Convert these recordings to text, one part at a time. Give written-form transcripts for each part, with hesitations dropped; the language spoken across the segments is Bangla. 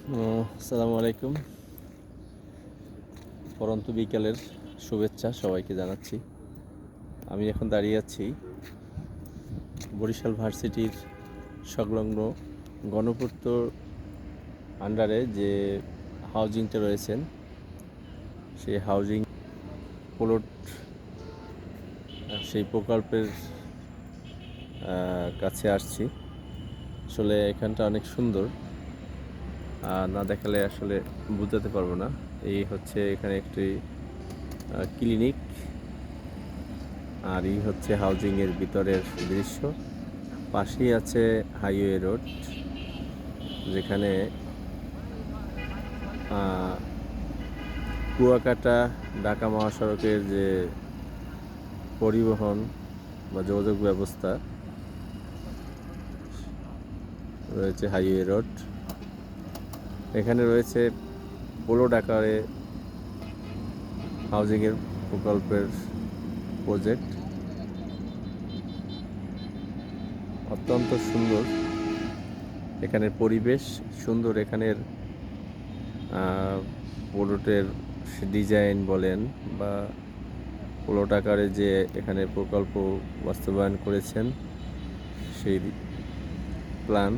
আসসালামু আলাইকুম। পরন্তু বিকালের শুভেচ্ছা সবাইকে জানাচ্ছি। আমি এখন দাঁড়িয়ে আছি বরিশাল ভার্সিটির সংলগ্ন গণপূর্ত আন্ডারে যে হাউজিংটা রয়েছেন, সেই হাউজিং প্লট, সেই প্রকল্পের কাছে আসছি। আসলে এখানটা অনেক সুন্দর, না দেখালে আসলে বুঝাতে পারবো না। এই হচ্ছে এখানে একটি ক্লিনিক, আর এই হচ্ছে হাউজিংয়ের ভিতরের দৃশ্য। পাশেই আছে হাইওয়ে রোড, যেখানে কুয়াকাটা ঢাকা মহাসড়কের যে পরিবহন বা যোগাযোগ ব্যবস্থা রয়েছে, হাইওয়ে রোড। এখানে রয়েছে পোলোড আকারে হাউজিংয়ের প্রকল্পের প্রজেক্ট। অত্যন্ত সুন্দর এখানের পরিবেশ, সুন্দর এখানের পোলোটের ডিজাইন বলেন বা পোলোট আকারে যে এখানে প্রকল্প বাস্তবায়ন করেছেন সেই প্ল্যান।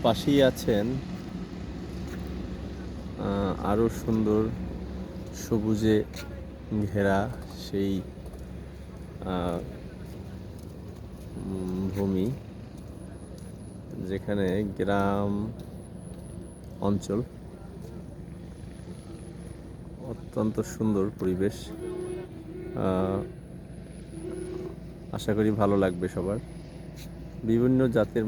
পাশেই আছেন আরও সুন্দর সবুজে ঘেরা সেই ভূমি, যেখানে গ্রাম অঞ্চল। অত্যন্ত সুন্দর পরিবেশ, আশা করি ভালো লাগবে সবার। বিভিন্ন জাতের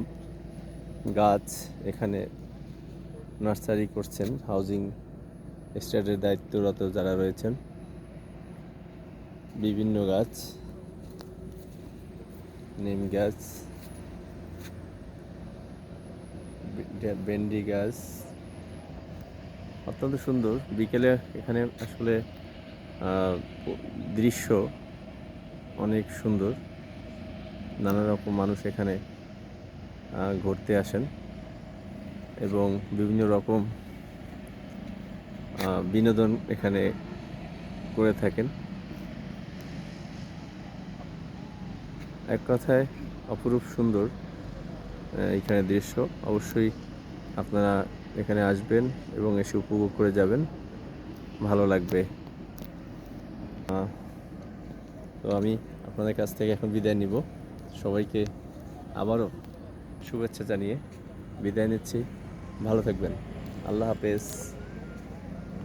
গাছ এখানে নার্সারি করছেন হাউজিং এস্টেটের দায়িত্বরত যারা রয়েছেন। বিভিন্ন গাছ, নিম গাছ, ভেন্ডি গাছ, অত্যন্ত সুন্দর। বিকেলে এখানে আসলে দৃশ্য অনেক সুন্দর। নানা রকম মানুষ এখানে ঘুরতে আসেন এবং বিভিন্ন রকম বিনোদন এখানে করে থাকেন। এক কথায় অপরূপ সুন্দর এখানে দৃশ্য। অবশ্যই আপনারা এখানে আসবেন এবং এসে উপভোগ করে যাবেন, ভালো লাগবে। তো আমি আপনাদের কাছ থেকে এখন বিদায় নিব। সবাইকে আবারও শুভেচ্ছা জানিয়ে বিদায় নিচ্ছি। ভালো থাকবেন। আল্লাহ হাফেজ।